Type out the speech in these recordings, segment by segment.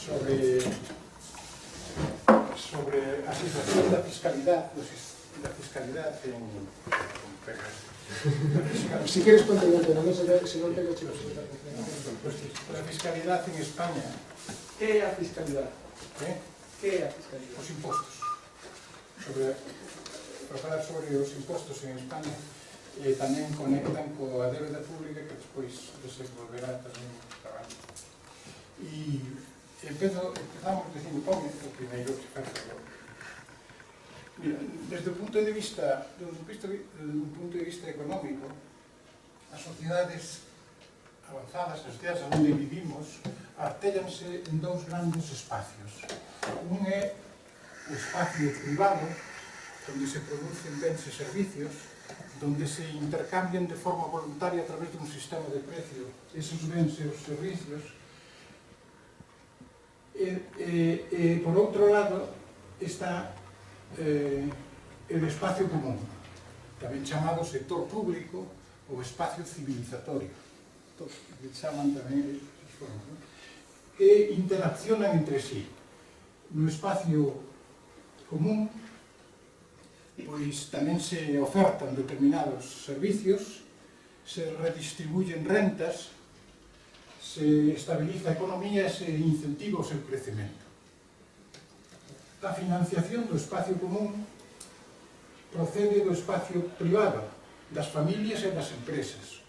sobre a situación da fiscalidade en Si queres continuar, pero non se non tengo chicos. a fiscalidade en España. Que é a fiscalidade? Que é a fiscalidade? Os impostos. Para falar sobre os impostos en España, tamén conectan coa débeda pública que despois desenvolverá tamén o traballo. E empezamos dicindo o primeiro que faz favor. Mira, desde o punto de vista económico, as sociedades avanzadas, as sociedades onde vivimos, artéllanse en dous grandes espacios. Un é o espacio privado, onde se producen bens e servicios, donde se intercambian de forma voluntaria a través dun sistema de precio esos bens e os servicios. E por outro lado está el espacio común, tamén chamado sector público ou espacio civilizatorio, que chaman tamén esas formas, que interaccionan entre sí. No espacio común, pois tamén se ofertan determinados servicios, se redistribuyen rentas, se estabiliza a economía e se incentiva o seu crecemento. A financiación do espacio común procede do espacio privado, das familias e das empresas.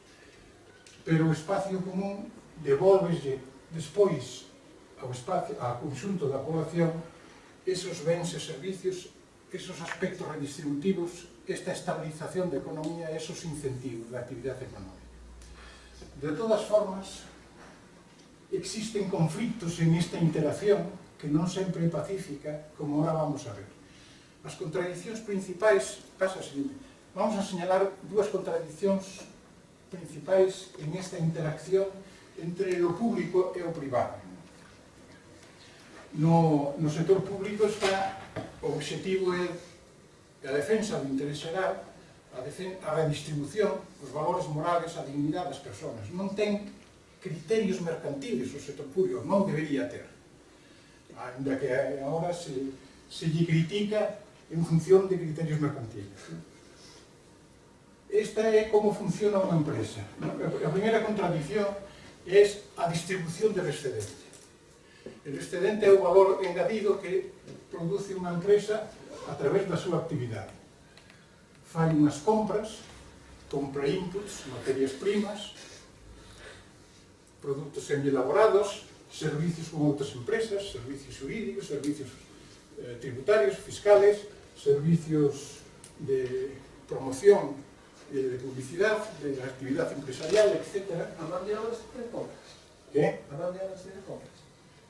Pero o espacio común devolvese despois ao conxunto da población esos bens e servicios, esos aspectos redistributivos, esta estabilización da economía e esos incentivos da actividade económica. De todas formas, existen conflitos en esta interacción que non sempre é pacífica, como ahora vamos a ver. As contradicións principais, vamos a señalar dúas contradicións principais en esta interacción entre o público e o privado. No sector público está o obxectivo é a defensa do interés xeral, a redistribución, os valores morales, a dignidade das persoas. Non ten criterios mercantiles o sector público, non debería ter. Ainda que agora se lle critica en función de criterios mercantiles. Esta é como funciona unha empresa. A primeira contradición é a distribución del excedente. El excedente é o valor engadido que produce unha empresa a través da súa actividade. Fai unhas compras, compra inputs, materias primas, produtos semi-elaborados, servicios con outras empresas, servicios jurídicos, servicios tributarios, fiscales, servicios de promoción, de publicidade, de actividade empresarial, etc. A man de obra se ten compras. Que? A man de obra se ten compras.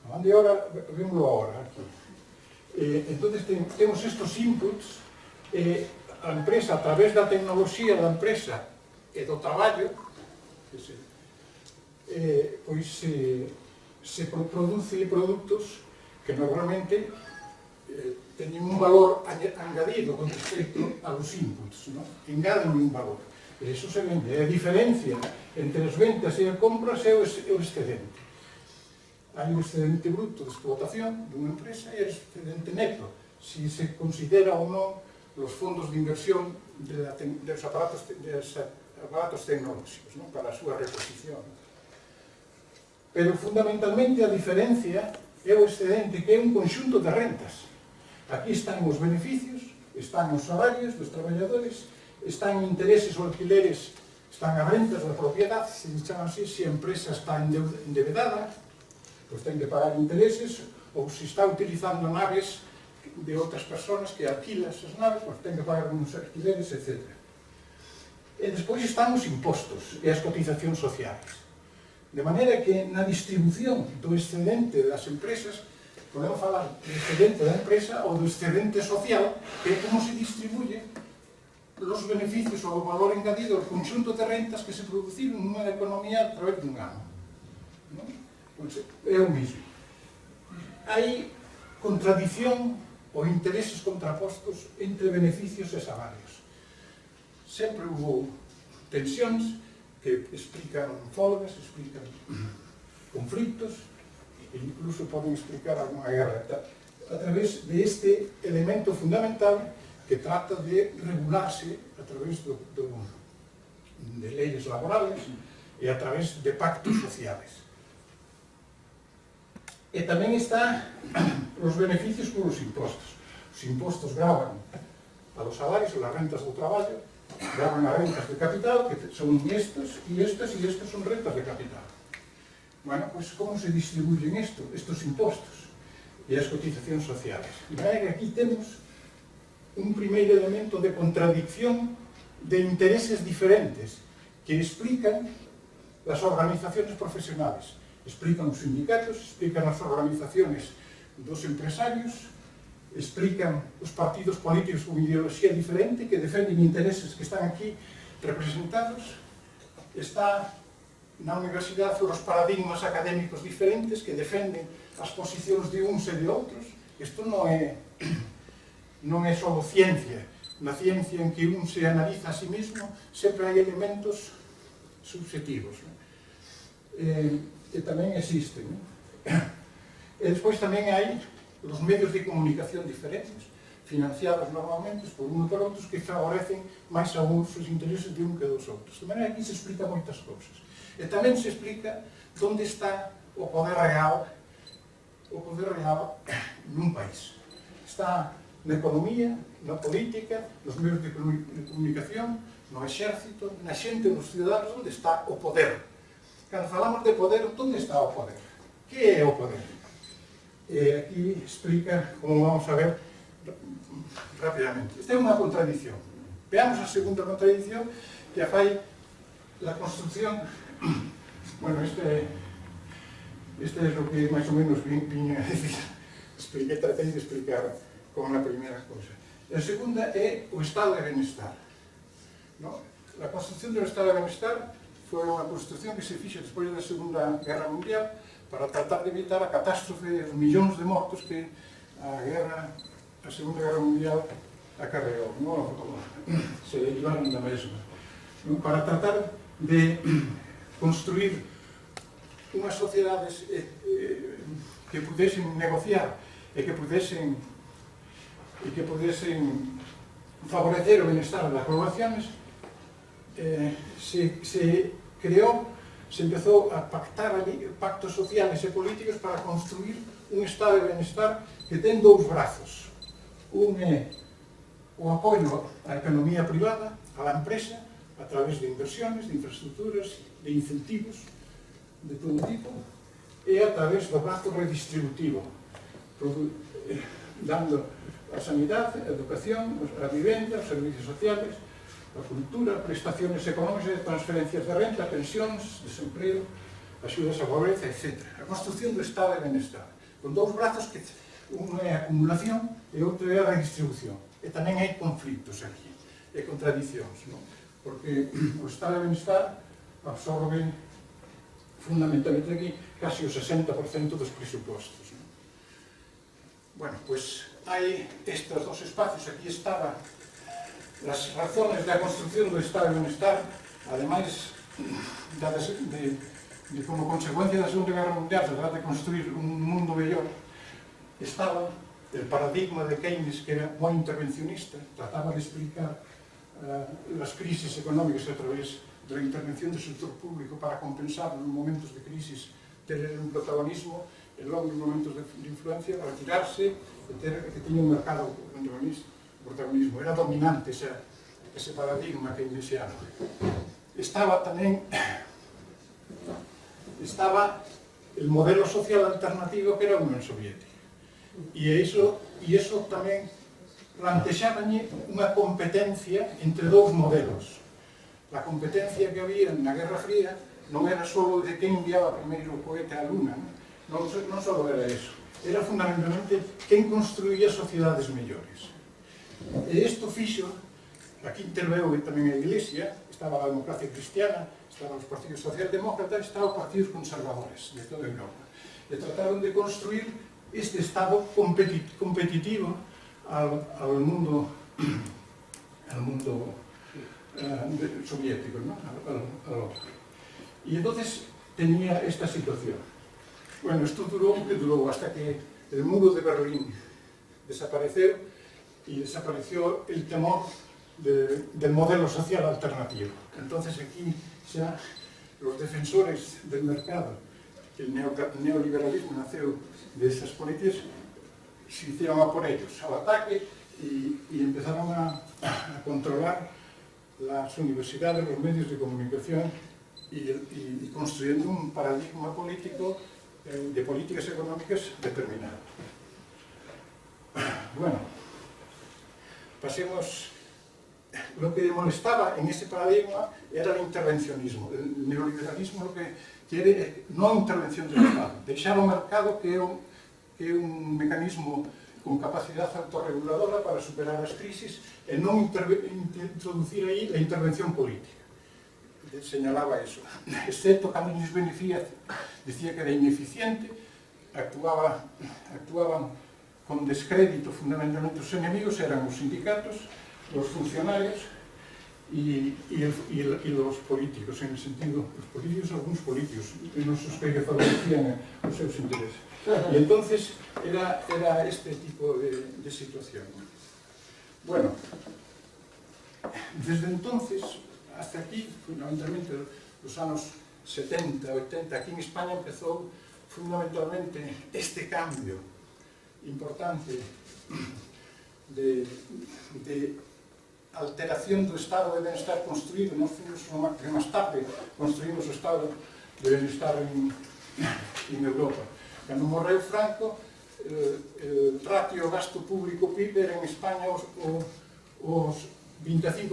A man de obra, vemoslo agora, aquí. Entonces temos estos inputs, a empresa, a través da tecnoloxía da empresa e do traballo, pois se produce produtos que normalmente teñen un valor engadido con respecto aos inputs, engaden un valor. Eso se vende. A diferencia entre as ventas e as compras é o excedente. Hai o excedente bruto de explotación dunha empresa e o excedente neto, si se considera ou non os fondos de inversión dos aparatos tecnolóxicos para a súa reposición. Pero fundamentalmente a diferencia é o excedente, que é un conxunto de rentas. Aquí están os beneficios, están os salarios dos traballadores, están intereses ou alquileres, están as rentas da propiedade, se chaman así, se a empresa está endevedada, pois ten que pagar intereses, ou se está utilizando naves de outras persoas que alquilan esas naves, pois ten que pagar uns alquileres, etc. E despois están os impostos e as cotizacións sociais. De maneira que na distribución do excedente das empresas, podemos falar do excedente da empresa ou do excedente social, que é como se distribuye os beneficios ou o valor engadido, o conxunto de rentas que se produciron nunha economía a través dun ano. Pois é o mismo. Hai contradición ou intereses contrapostos entre beneficios e salarios. Sempre hubo tensións que explican folgas, explican conflictos, e incluso poden explicar alguna guerra, a través de este elemento fundamental que trata de regularse a través de leyes laborales e a través de pactos sociales. E tamén está os beneficios polos impostos. Os impostos gravan a los salarios, a las rentas do traballo, gravan as rentas de capital, que son estas e estas son rentas de capital. Bueno, pues como se distribuyen estos impostos e as cotizacións sociales? De manera que aquí temos un primeiro elemento de contradicción de intereses diferentes que explican las organizaciones profesionales, explican os sindicatos, explican as organizaciones dos empresarios, explican os partidos políticos con ideoloxía diferente que defenden intereses que están aquí representados. Está na universidade os paradigmas académicos diferentes que defenden as posicións de uns e de outros. Isto non é só ciencia. Na ciencia en que un se analiza a sí mismo sempre hai elementos subjetivos, que tamén existen. E despois tamén hai os medios de comunicación diferentes, financiados normalmente por uns e por outros, que favorecen máis a uns os intereses de un que dos outros. De maneira que aquí se explica moitas cousas. E tamén se explica onde está o poder real nun país. Está na economía, na política, nos medios de comunicación, no exército, na xente, nos cidadanos, onde está o poder. Cando falamos de poder, onde está o poder? Que é o poder? E aquí explica, como vamos a ver rápidamente. Esta é unha contradición. Veamos a segunda contradición que a fai la construcción. Bueno, este é o que máis ou menos viña a decir. Tratei de explicar como a primeira cousa. A segunda é o estado de benestar. A construcción do estado de benestar foi unha construcción que se fixe despois da Segunda Guerra Mundial para tratar de evitar a catástrofe de millóns de mortos que a Segunda Guerra Mundial acarreou. Se derivaron da mesma. Para tratar de construir unhas sociedades que pudesen negociar e que pudesen favorecer o benestar das poblaciones, se empezou a pactar ali pactos sociales e políticos para construir un estado de benestar que ten dous brazos. Un é o apoio á economía privada, á empresa, a través de inversiones, de infraestructuras, de incentivos de todo tipo, e a través do brazo redistributivo, dando a sanidade, a educación, a vivenda, os servicios sociales, a cultura, prestaciones económicas, transferencias de renta, pensións, desemprego, axudas á pobreza, etc. A construcción do estado de benestar, con dous brazos que un é a acumulación e outro é a redistribución. E tamén hai conflitos aquí, e contradicións, porque o estado de benestar absorbe fundamentalmente aquí casi o 60% dos presupostos. Bueno, pois hai estes dos espacios, aquí estaban as razones da construcción do estado de benestar, ademais de como consecuencia da Segunda Guerra Mundial se trata de construir un mundo mellor, estaba el paradigma de Keynes, que era moi intervencionista, trataba de explicar as crisis económicas a través da intervención do sector público para compensar nos momentos de crisis, ter un protagonismo, e logo nos momentos de influencia retirarse e ter que tiña un mercado protagonismo. Era dominante ese paradigma keynesiano. Estaba tamén el modelo social alternativo que era a Unión Soviética. E iso tamén plantexabanlle unha competencia entre dous modelos. A competencia que había na Guerra Fría non era só de quen enviaba primeiro o cohete á Luna, non só era eso. Era fundamentalmente quen construía sociedades mellores. E isto fixo, aquí interveu tamén a Iglesia, estaba a democracia cristiana, estaban os partidos socialdemócratas, estaban os partidos conservadores de toda Europa. E trataron de construir este estado competitivo al mundo soviético, ¿no? Y entonces tenía esta situación. Bueno, esto duró hasta que el muro de Berlín desapareció y desapareció el temor del modelo social alternativo. Entonces aquí ya los defensores del mercado, el neoliberalismo nació de esas políticas, se hicieron a por ellos, al ataque, y empezaron a controlar las universidades, los medios de comunicación y construyendo un paradigma político de políticas económicas determinado. Bueno, pasemos. Lo que molestaba en ese paradigma era el intervencionismo. El neoliberalismo lo que quiere es no intervención del Estado, deixar o mercado que é un mecanismo con capacidade autorreguladora para superar as crisis e non introducir aí a intervención política. Señalaba eso, excepto cando lles beneficia, dicía que era ineficiente, actuaban con descrédito fundamentalmente os enemigos, eran os sindicatos, los funcionarios y los políticos, en el sentido, los políticos, algunos políticos, unos que favorecían los seus intereses. Y entonces era este tipo de situación. Bueno, desde entonces hasta aquí, fundamentalmente los años 70, 80, aquí en España empezó fundamentalmente este cambio importante de alteración do estado de bienestar construído. Nós fomos que máis tarde construímos o estado de bienestar en Europa. Cando morreu Franco, el ratio gasto público PIB era en España os 25%.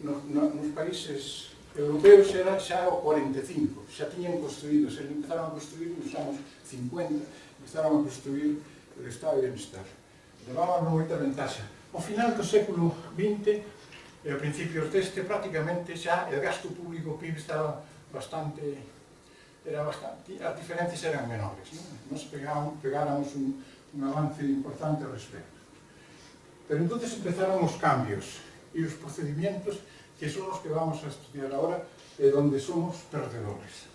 Nos países europeos era xa o 45%, xa tiñan construído, se empezaron a construir nos anos 50, empezaron a construir o estado de bienestar. Levábamos moita ventaxa. Ao final do século XX e a principios deste, prácticamente xa o gasto público PIB estaba bastante, as diferencias eran menores, nos pegáramos un avance importante ao respecto. Pero entonces empezaron os cambios e os procedimientos que son os que vamos a estudiar ahora e donde somos perdedores.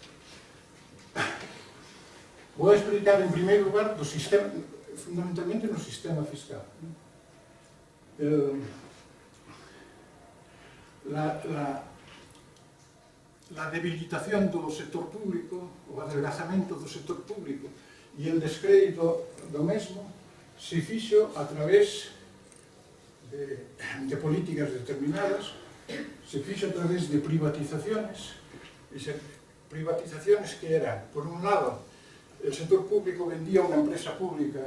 Vou explicar en primeiro lugar do sistema, fundamentalmente no sistema fiscal. La debilitación do sector público, o adelgazamento do sector público e el descrédito do mesmo se fixo a través de políticas determinadas, se fixo a través de privatizaciones que eran, por un lado, el sector público vendía unha empresa pública,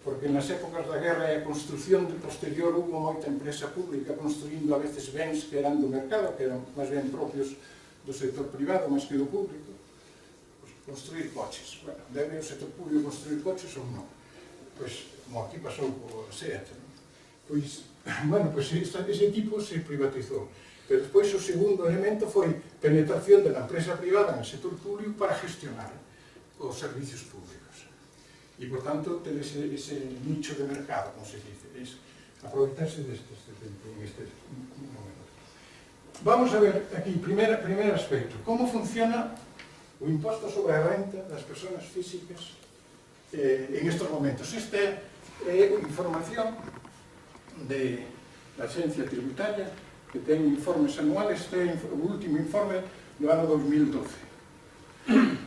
porque nas épocas da guerra e a construción posterior hubo moita empresa pública construindo a veces bens que eran do mercado, que eran máis ben propios do sector privado, máis que do público. Construir coches. Bueno, debe o sector público construir coches ou non? Pois, como aquí pasou co SEAT, pois, bueno, pois ese tipo se privatizou. Pero despois o segundo elemento foi penetración da empresa privada no sector público para gestionar os servicios públicos. E, por tanto, ter ese nicho de mercado, como se dice, es aproveitarse deste tempo, en este momento. Vamos a ver aquí, primer aspecto, como funciona o imposto sobre a renta das persoas físicas en estes momentos. Esta é información da Agencia Tributaria, que ten informes anuales, este é o último informe do ano 2012.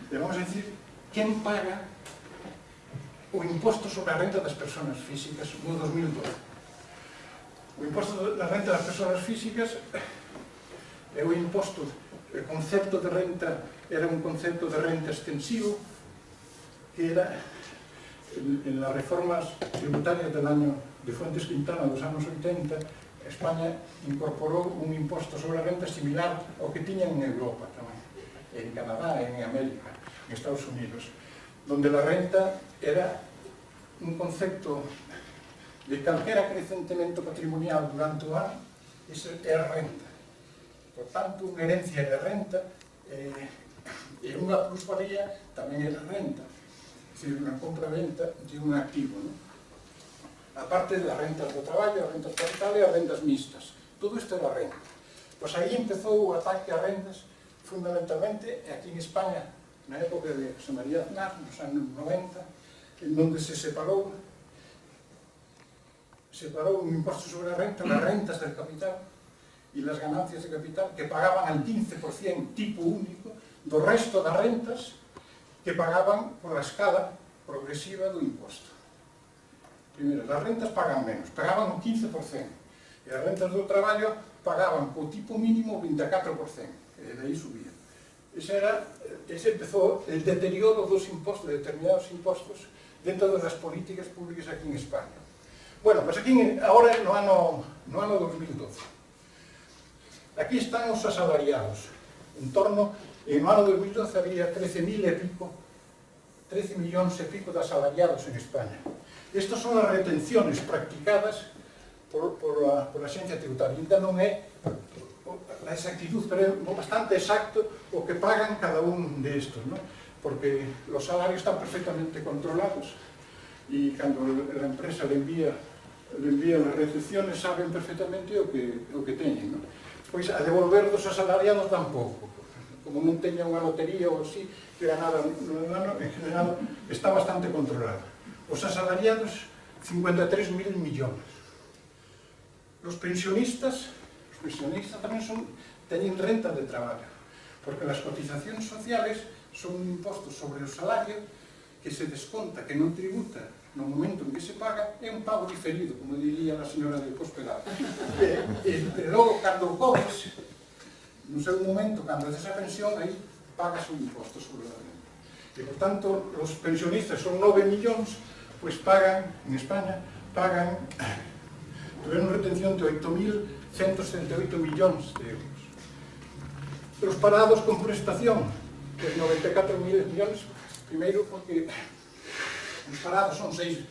E vamos a decir, quen paga o imposto sobre a renta das persoas físicas no 2012. O imposto da renta das persoas físicas é o imposto, o concepto de renta era un concepto de renta extensivo que era en las reformas tributarias del año de Fuentes Quintana dos anos 80, España incorporou un imposto sobre a renta similar ao que tiñan en Europa tamén, en Canadá, en América, en Estados Unidos, donde la renta era un concepto de calquera acrecentamiento patrimonial durante o ano, eso era renta. Por tanto, unha herencia era renta e unha plusvalía tamén era renta, é dicir, unha compra-venta de un activo, non? Aparte das rentas do traballo, as rentas capital e as rentas mixtas. Todo isto era renta. Pois aí empezou o ataque a rentas, fundamentalmente, aquí en España, na época de José María Aznar, nos anos 90, en donde se separou un impuesto sobre la renta, las rentas del capital y las ganancias de capital, que pagaban al 15% tipo único do resto das rentas que pagaban por la escala progresiva do imposto. Primeiro, as rentas pagan menos, pagaban o 15%, e as rentas do traballo pagaban po tipo mínimo o 24%, e daí subían. Ese empezou el deterioro dos impostos, de determinados impostos, dentro das políticas públicas aquí en España. Bueno, pues aquí, ahora no ano 2012. Aquí están os asalariados. No ano 2012 había 13 millóns e pico de asalariados en España. Estas son as retenciones practicadas por a Agencia Tributaria. Ainda non é a exactitud, pero é bastante exacto o que pagan cada un de estos, ¿no? Porque los salarios están perfectamente controlados y cuando la empresa le envía las recepciones saben perfectamente o que teñen, ¿no? Pois a devolver dos asalariados tampouco. Como non teña unha lotería ou así, que ganada no ano, en general, está bastante controlado. Os asalariados, 53.000 millóns. Los pensionistas tamén teñen renta de traballo, porque las cotizacións sociales son un imposto sobre o salario que se desconta, que non tributa no momento en que se paga, é un pago diferido, como diría a señora de Cospedal. E logo, cando cobres, no seu momento, cando haces a pensión, aí pagas un imposto sobre a renta. E, por tanto, os pensionistas son 9 millóns, pois pagan, en España, tuvieron retención de 8.178 millóns de euros. Los parados con prestación, pues 94.000 millóns, primeiro porque os parados son 6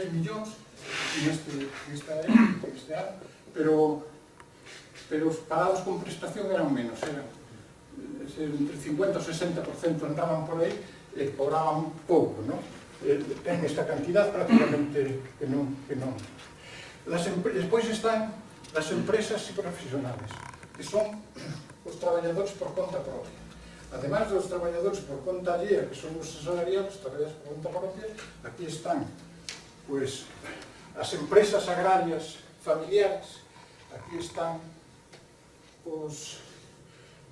millóns este ano, pero os parados con prestación eran menos, eran entre 50 e 60% andaban por aí e cobraban pouco, non? Ten esta cantidad prácticamente que non. Despois están as empresas e profesionales, que son os traballadores por conta propia. Además dos traballadores por conta allea, que son os asalariados, traballadores por conta propia, aquí están pues, as empresas agrarias familiares, aquí están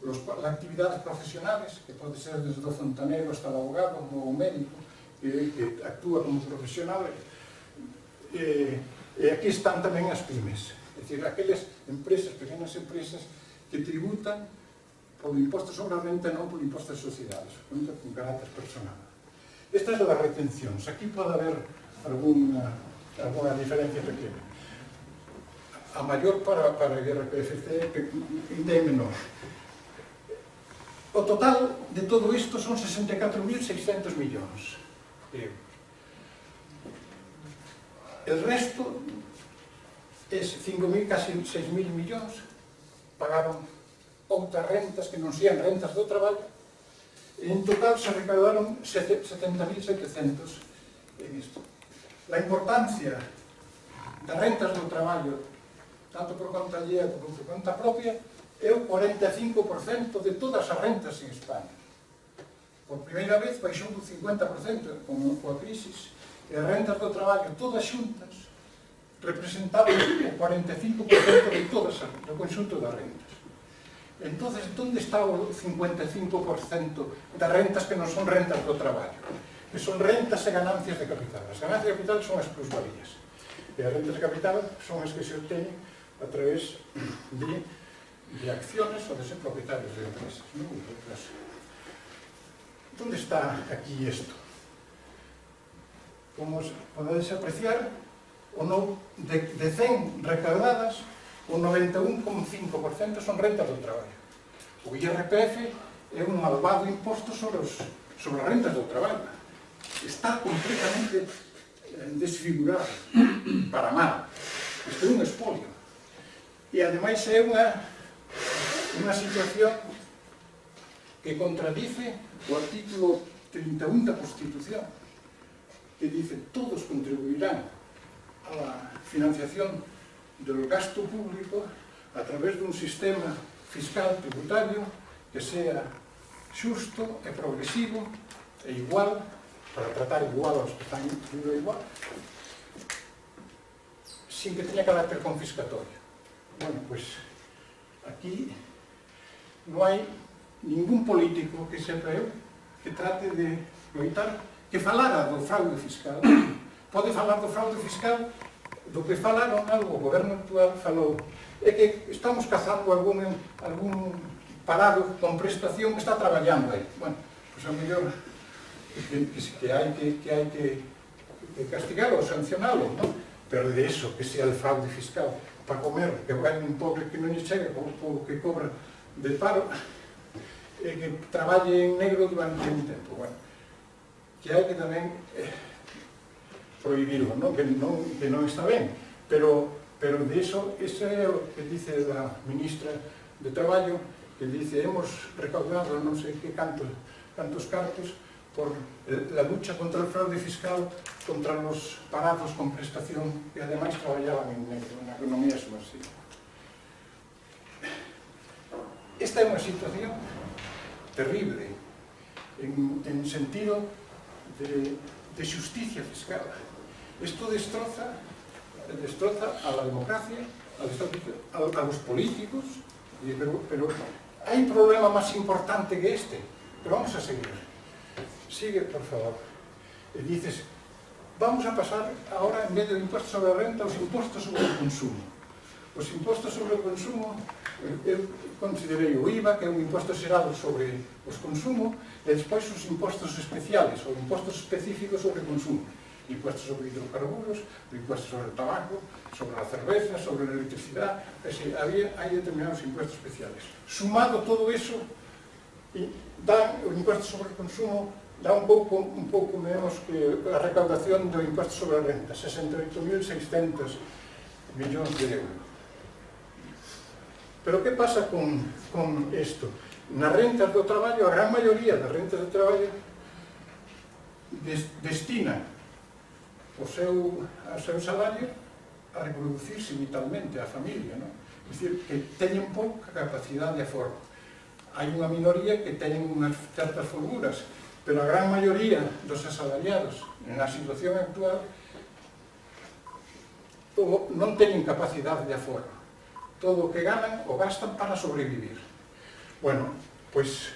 las actividades profesionales, que pode ser desde o fontanero hasta o abogado, como o médico, que actúa como profesional, e aquí están tamén as pymes, é dicir, aquelas empresas, pequenas empresas, que tributan polo imposto sobre a renta e non polo imposto de sociedades, con carácter personal. Esta é das retencións. Aquí pode haber alguna diferencia pequena. A maior para o IRPF ainda é menor. O total de todo isto son 64.600 millóns de euros. El resto es 5.000, casi 6.000 millóns, pagaban outras rentas que non sean rentas do traballo, e en total se recaudaron 70.700 en isto. La importancia das rentas do traballo, tanto por conta allea como por conta propia, é o 45% de todas as rentas en España. Por primeira vez baixou do 50% coa crisis, e as rentas do traballo todas xuntas representaban o 45% de todas do conxunto das rentas. Entonces, onde está o 55% das rentas que non son rentas do traballo? Que son rentas e ganancias de capital. As ganancias de capital son as plusvalías. E as rentas de capital son as que se obteñen a través de acciones ou de ser propietarios de empresas. Onde está aquí isto? Como podedes apreciar, de 100 recaudadas, o 91,5% son rentas do traballo. O IRPF é un malvado imposto sobre as rentas do traballo. Está completamente desfigurado, para mal. Isto é un espolio. E, ademais, é unha situación que contradice o artículo 31 da Constitución, que dice todos contribuirán a la financiación del gasto público a través de un sistema fiscal tributario que sea xusto e progresivo e igual, para tratar igual aos que están igual, sin que teña carácter confiscatorio. Bueno, pues aquí non hai ningún político que sepa eu que trate de loitar, que falara do fraude fiscal. Pode falar do fraude fiscal, do que falaron algo, o goberno actual falou, é que estamos cazando algún parado con prestación que está traballando aí. Bueno, pois a mellor que hai que castigarlo, sancionalo, non? Pero de eso, que sea el fraude fiscal, para comer, que vai un pobre que non lle chega, o que cobra de paro, e que traballe en negro durante un tempo. Bueno, que hai que tamén prohibirlo, ¿no? Que non está ben, pero de eso, ese é o que dice a ministra de Traballo, que dice, hemos recaudado non sei que cantos cartos por la lucha contra el fraude fiscal, contra los parados con prestación que además traballaban en negro, na economía subversiva. Esta é unha situación terrible, en sentido de justicia fiscal. Esto destroza a la democracia, a los políticos, pero hay un problema más importante que este. Pero vamos a seguir. Sigue, por favor. Y dices, vamos a pasar ahora, en vez del impuesto sobre la renta, los impuestos sobre el consumo. Los impuestos sobre el consumo, eu considerei o IVA, que é un imposto xerado sobre os consumos, e despois os impostos especiales, ou impostos específicos sobre o consumo. Impuestos sobre hidrocarburos, impuestos sobre el tabaco, sobre la cerveza, sobre la electricidad, hay determinados impuestos especiales. Sumado todo eso, dan o impuesto sobre el consumo, dá un pouco menos que a recaudación do impuesto sobre a renta, 68.600 millóns de euros. Pero que pasa con isto? Nas rentas do traballo, a gran maioría das rentas do traballo destina o seu salario a reproducirse vitalmente a familia, non? É dicir, que teñen pouca capacidade de aforro. Hai unha minoría que teñen unhas certas folguras, pero a gran maioría dos asalariados na situación actual non teñen capacidade de aforro. Todo o que ganan o gastan para sobrevivir. Bueno, pois,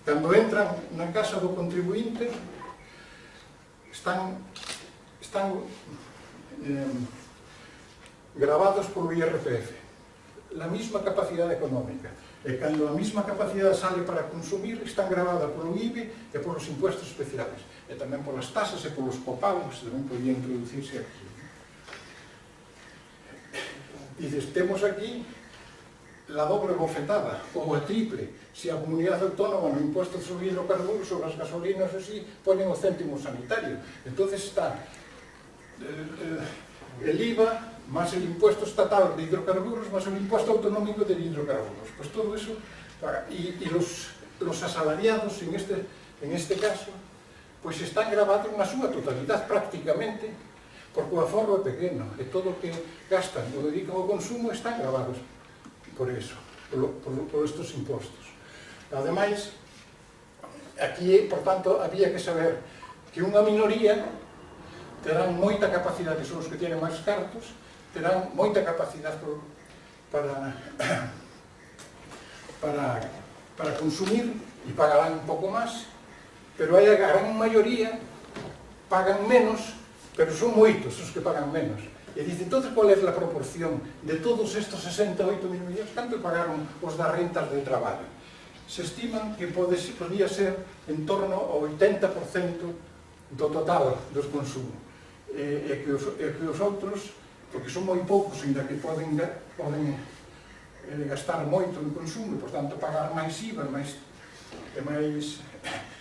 cando entran na casa do contribuinte, están gravados por IRPF, la misma capacidade económica. E cando a mesma capacidade sale para consumir, están gravadas por un IBI e por os impuestos especiales, e tamén por as tasas e por os copagos, tamén podían introducirse aquí. Dices, temos aquí la doble bofetada, ou a triple. Se a comunidade autónoma no impuesto sobre hidrocarburos, sobre as gasolinas, así, ponen o céntimo sanitario. Entonces está el IVA más el impuesto estatal de hidrocarburos más el impuesto autonómico de hidrocarburos. Pues todo eso, y los asalariados en este caso, pues están gravados na súa totalidade prácticamente, porque o aforro é pequeno, e todo o que gastan ou dedican ao consumo están gravados por eso, por estos impostos. Ademais, aquí, por tanto, había que saber que unha minoría terán moita capacidade, son os que tienen máis cartos, terán moita capacidade para consumir e pagarán un pouco máis, pero hai a gran maioría pagan menos, pero son moitos os que pagan menos. E dice, entonces, ¿cuál es la proporción de todos estos 68.000 millóns? Canto pagaron os das rentas de traballo? Se estiman que podía ser en torno ao 80% do total dos consumos. E que os outros, porque son moi poucos, ainda que poden gastar moito en consumo, e, por tanto, pagar máis IVA,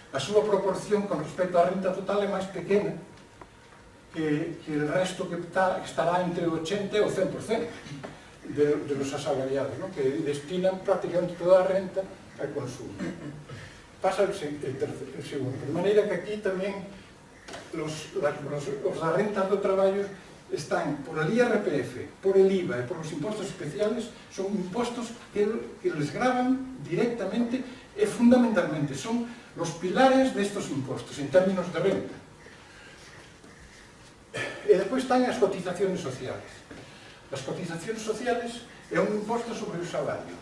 a súa proporción con respecto á renta total é máis pequena que el resto que estará entre o 80 e o 100% de los asalariados, que destinan prácticamente toda a renta al consumo. Pasa el segundo. De maneira que aquí tamén os das rentas do traballo están por el IRPF, por el IVA e por os impostos especiales, son impostos que les gravan directamente fundamentalmente son los pilares destos impostos en términos de renta. E despois están as cotizacións sociales. As cotizacións sociales é un imposto sobre o salario.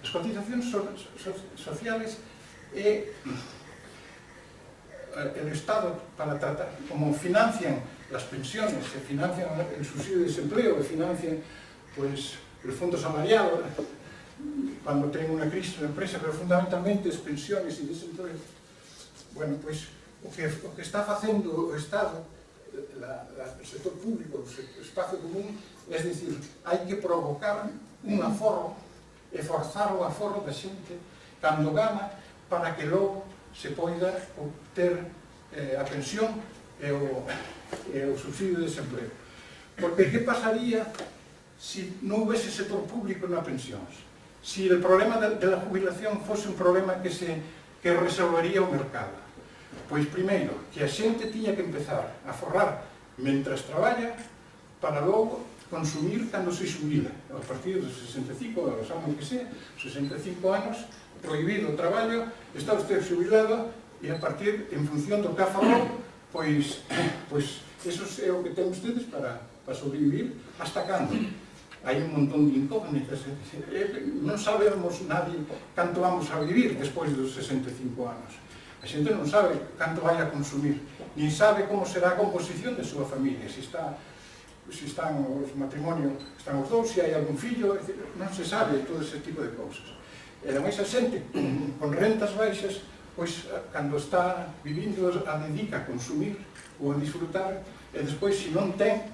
As cotizacións sociales é el Estado para tratar, como financian las pensiones, se financian el subsidio de desempleo, e financian pues, el fondo salarial, cuando ten unha crisis na empresa, pero fundamentalmente as pensiones e desempleo. Bueno, pues, o que está facendo o Estado, o sector público, o espacio común, é dicir, hai que provocar un aforro e forzar o aforro da xente cando gana para que logo se poida obter a pensión e o subsidio de desempleo. Porque que pasaría se non houvese sector público na pensións? Se o problema da jubilación fose un problema que resolvería o mercado. Pois, primeiro, que a xente tiña que empezar a forrar mentras traballa para logo consumir cando se xubila. A partir dos 65, os anos que sea, 65 anos, prohibido o traballo, está usted xubilado e a partir, en función do que aforrou, pois eso é o que ten ustedes para sobrevivir hasta cando. Hai un montón de incógnitas. Non sabemos nadie canto vamos a vivir despois dos 65 anos. A xente non sabe canto vai a consumir, nin sabe como será a composición de súa familia, se están os matrimonios, están os dous, se hai algún fillo, non se sabe todo ese tipo de cousas. E ademais a xente con rentas baixas, pois cando está vivindo a dedica a consumir ou a disfrutar, e despois se non ten,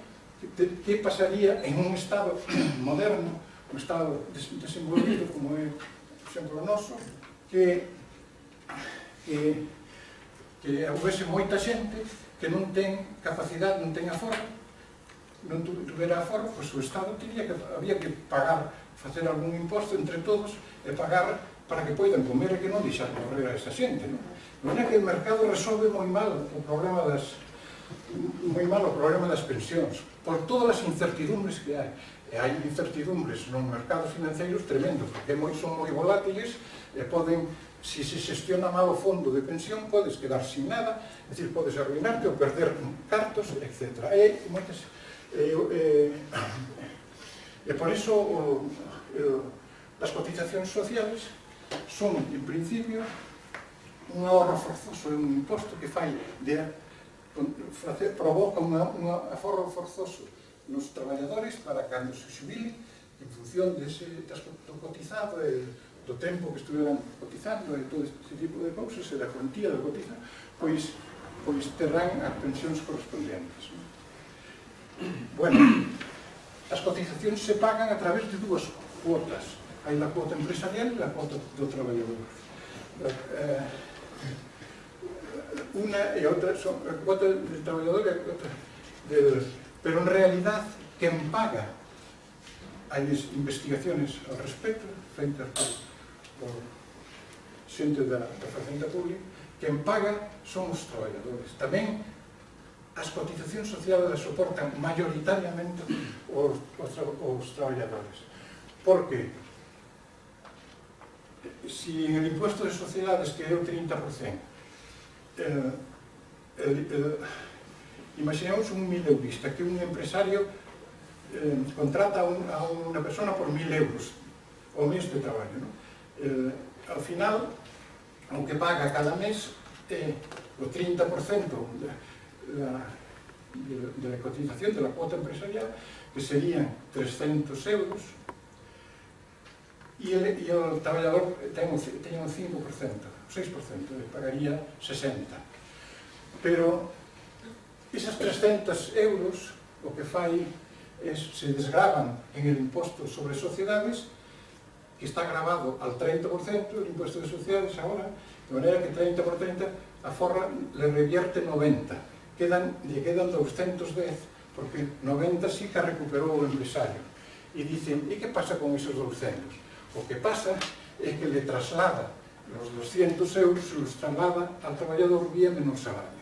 que pasaría en un estado moderno, un estado desenvolvido como é, por exemplo, o noso, que houvese moita xente que non ten capacidade, non ten aforro, non tuvera aforro, pois o Estado había que pagar, facer algún imposto entre todos e pagar para que poidan comer e que non deixar correr a esa xente. De maneira que o mercado resolve moi mal o problema das pensións, por todas as incertidumbres que hai. E hai incertidumbres nos mercados financeiros tremendos, porque son moi volátiles e poden, se se xestiona mal o fondo de pensión, podes quedar sin nada, é dicir, podes arruinarte ou perder cartos, etc. E por iso as cotizacións sociales son, en principio, un ahorro forzoso, un imposto que provoca un aforro forzoso nos traballadores para cando se xubile, en función do cotizado e do tempo que estuveran cotizando e todo este tipo de cousas e da cuantía de cotizado, pois terán as pensións correspondentes. Bueno, as cotizacións se pagan a través de dúas cuotas. Hai a cuota empresarial e a cuota do traballador. Una e outra son a cuota do traballador e a cuota pero en realidad quen paga, hai investigaciones ao respecto feitas por xente da Facenda Pública, quen paga son os traballadores. Tamén as cotizacións sociales as soportan mayoritariamente os traballadores, porque si en el impuesto de sociedades, que é o 30%, imaginemos un mileurista, que un empresario contrata a unha persona por 1.000 euros ao mes de traballo. Ao final, o que paga cada mes é o 30% de la cotización de la cuota empresarial, que serían 300 euros, e o traballador ten un 5%, 6%, pagaría 60. Pero esas 300 euros o que fai se desgravan en el imposto sobre sociedades, que está gravado al 30% el impuesto de sociedades ahora, de manera que 30 por 30 a forra le revierte 90, le quedan 210, porque 90 sí que recuperou o empresario. E dicen, e que pasa con esos 200? O que pasa é que le traslada los 200 euros, los traslada al traballador vía menor salario.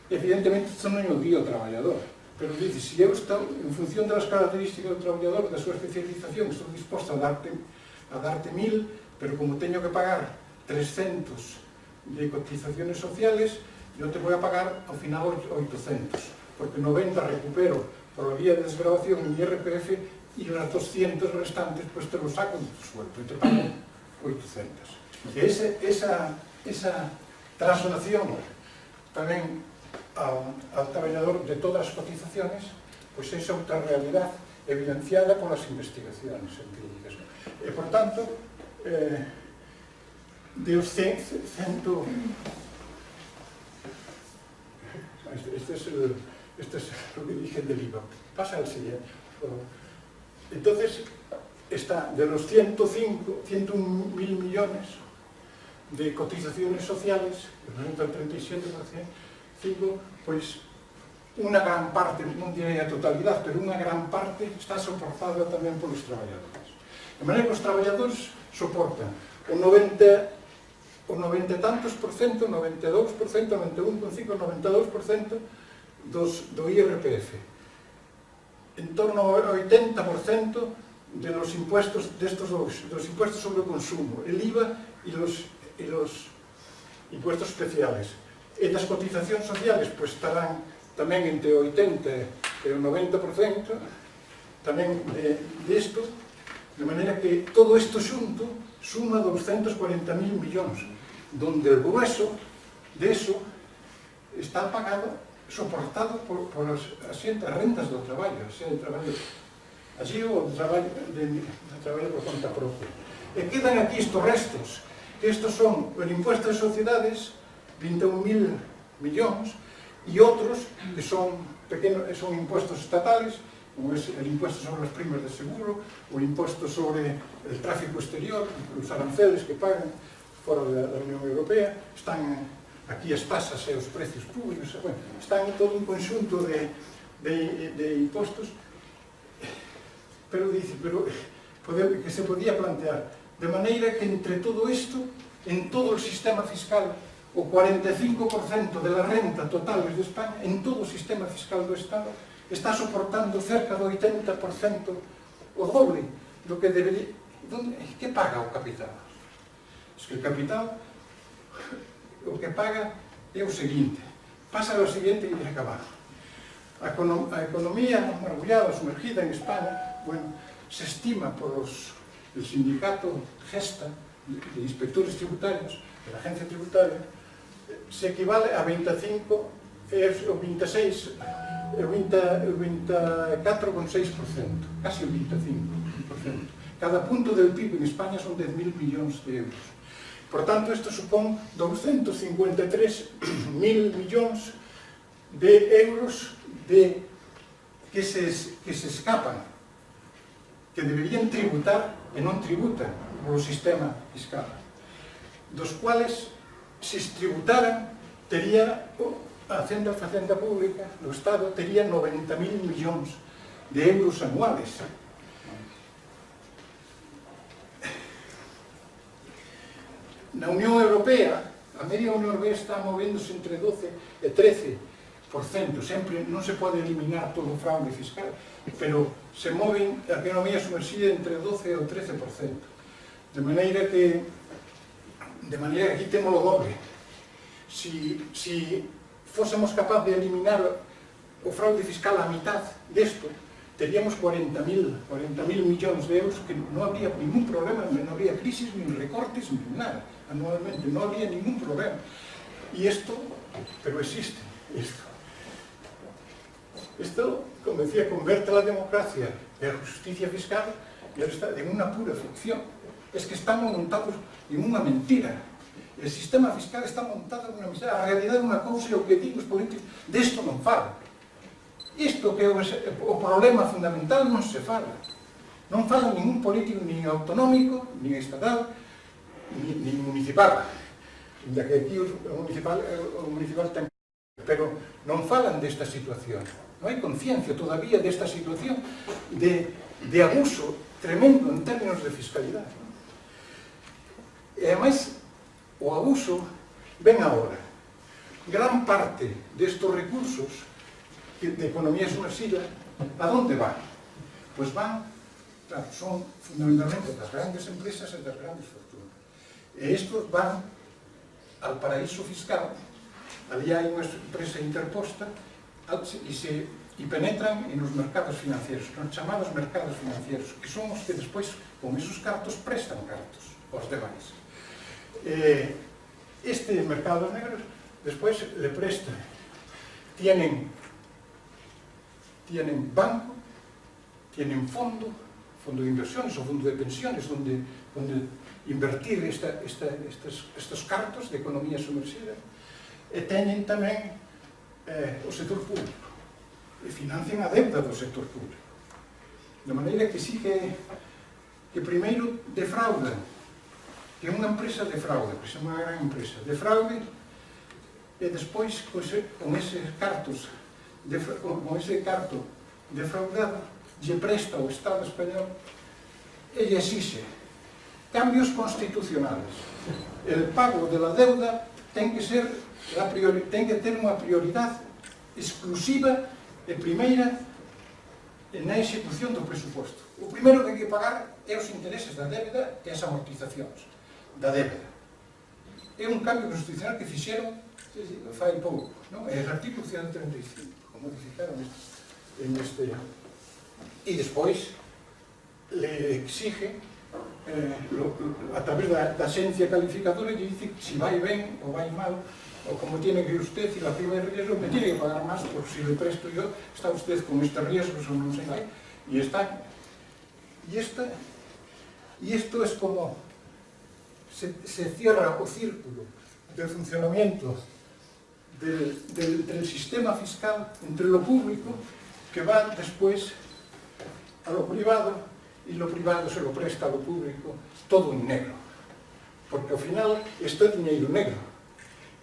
Evidentemente, isto non é o día o traballador, pero dice, se eu estou, en función das características do traballador, da súa especialización, estou disposto a darte 1.000, pero como teño que pagar 300 de cotizaciones sociales, yo te voy a pagar al final 800, porque 90 recupero por la vía de desgravación en IRPF y las 200 restantes pues te lo saco de tu sueldo y te pago 800. E esa traslación tamén ao traballador de todas as cotizaciones, pois é outra realidade evidenciada polas investigacións empíricas. E, por tanto, de os 100... Este es lo que dije del IVA. Pasa al siguiente. Entonces, está de los 101.000 millones de cotizaciones sociales, representa el 37%, pues una gran parte, non direi a totalidade, pero unha gran parte está soportada tamén polos traballadores. De maneira que os traballadores soportan o 90 e tantos por cento, 92%, 91,5%, 92% do IRPF. En torno ao 80% de los impuestos los impuestos sobre el consumo, el IVA y los impuestos especiales. E das cotizacións sociales pues estarán tamén entre o 80 e o 90% tamén disto, de maneira que todo isto xunto suma 240.000 millóns, donde el grueso de eso está pagado, soportado por as rentas do traballo, allí o traballo por conta propia. E quedan aquí estos restos, que estos son el impuesto de sociedades, 21.000 millóns, y otros que son pequeños, son impuestos estatales, como es el impuesto sobre las primas de seguro, o el impuesto sobre el tráfico exterior, los aranceles que pagan fora da Unión Europea, están aquí as tasas e os precios públicos, bueno, están todo un conxunto de impostos, pero que se podía plantear, de maneira que entre todo isto, en todo o sistema fiscal, o 45% de la renta total de España, en todo o sistema fiscal do Estado, está soportando cerca do 80%, o doble do que debería. Que paga o capital? Es que o capital o que paga é o seguinte, pasa ao seguinte e acabar. A economía mergullada, sumergida en España, bueno, se estima por el sindicato Gesta, de inspectores tributarios, de la agencia tributaria, se equivale a 25, o 26, o 24,6%, casi o 25%. Cada punto del PIB en España son 10.000 millóns de euros. Por tanto, isto supón 253.000 millóns de euros que se escapan, que deberían tributar e non tributan polo sistema fiscal, dos cuales, se tributaran, tería a Facenda Pública, o Estado, tería 90.000 millóns de euros anuales. Na Unión Europea, a media Unión Europea está movéndose entre 12 e 13%, sempre non se pode eliminar todo o fraude fiscal, pero se moven a economía sumerxida entre 12 e o 13%, de maneira que aquí temos o doble. Si fósemos capaz de eliminar o fraude fiscal a mitad desto, teríamos 40.000 millóns de euros que non habría ningún problema, non habría crisis, ni recortes, ni nada, anualmente, non habría ningún problema. E isto, pero existe, Esto, como decía, converte la democracia y la justicia fiscal en una pura ficción. Es que estamos montados en una mentira. El sistema fiscal está montado en una mentira. A realidade é unha cousa e o que digo os políticos desto non fala. Isto que é o problema fundamental non se fala. Non fala ningún político, nin autonómico, nin estatal, nin municipal. Da que aquí o municipal ten... Pero non falan desta situación. Non hai conciencia todavía desta situación de abuso tremendo en términos de fiscalidade. E, ademais, o abuso ven agora. Gran parte destes recursos de economía sumerxida, a onde van? Pois van, claro, son fundamentalmente das grandes empresas e das grandes fortunas. E estos van al paraíso fiscal, ali hai unha empresa interposta e penetran en os mercados financieros, nos chamados mercados financieros, que son os que despois, con esos cartos, prestan cartos aos demais. Este mercado negro despois le presta, tienen banco, tienen fondo de inversiones o fondo de pensiones donde invertir estes cartos de economía sumergida, e teñen tamén o sector público, e financian a deuda do sector público. De maneira que sí que primeiro defraudan, que é unha empresa de fraude, que é unha gran empresa de fraude, e despois con ese carto defraudado lle presta ao Estado español e lle exixe cambios constitucionales. El pago de la deuda ten que ter unha prioridade exclusiva e primeira na execución do presuposto. O primeiro que hai que pagar é os intereses da débeda e as amortizacións da débeda. É un cambio constitucional que fixeron fai pouco, é o artículo 135, como modificaron neste ano. E despois le exige, a través da agencia calificadora, lle dice si vai ben ou vai mal, o como tiene que usted y la prima de riesgo, me tiene que pagar más por si le presto yo, está usted con estos riesgos o no sé qué, y está. Y esto es como se cierra o círculo del funcionamiento del sistema fiscal entre lo público, que va después a lo privado, y lo privado se lo presta a lo público, todo en negro. Porque ao final isto é dinheiro negro.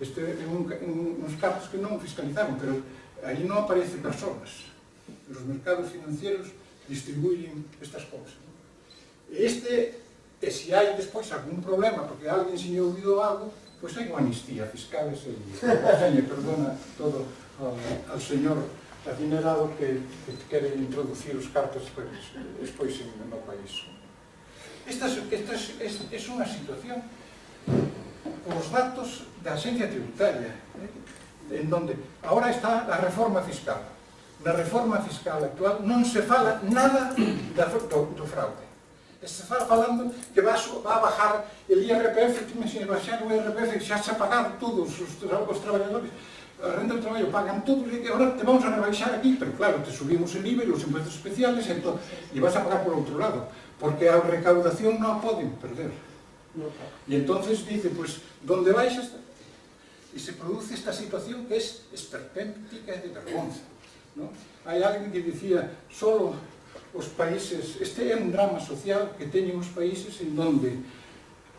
Isto é uns cartos que non fiscalizaron, pero aí non aparecen persoas. Os mercados financieros distribuyen estas cousas. E se hai despois algún problema, porque alguén se lle ouvido algo, pois hai unha amnistía fiscal, e se lle perdona todo ao señor adinerado que quere introducir os cartos despois no país. Esta é unha situación, os datos da Agencia Tributaria, en donde agora está a reforma fiscal. Na reforma fiscal actual non se fala nada do fraude. Se fala falando que va a bajar el IRPF, se baixar o IRPF, xa se ha pagado todos os traballadores, a renta do traballo pagan todos, e agora te vamos a rebaixar aquí, pero claro, te subimos el IVA e os impuestos especiales, e vas a pagar por outro lado, porque a recaudación non a poden perder. E entonces dice, pues, donde baixas, e se produce esta situación que es esperpéntica e de vergonza. Hai alguén que dicía, solo os países, este é un drama social que teñen os países en donde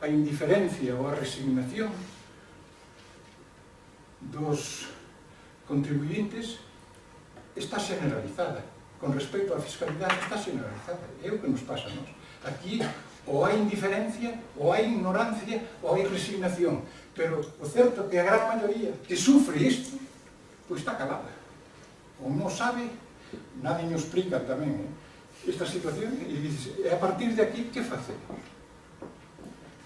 a indiferencia ou a resignación dos contribuyentes está generalizada. Con respecto á fiscalidade está generalizada. É o que nos pasa a nós. Aquí ou hai indiferencia, ou hai ignorancia, ou hai resignación. Pero o certo é que a gran maioría que sufre isto, pois está calada. Ou non sabe, nadie nos explica tamén esta situación, e dices, e a partir de aquí, que facemos?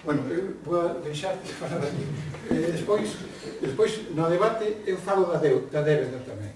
Bueno, eu vou deixar de falar aquí. Despois, no debate, eu falo da débeda tamén.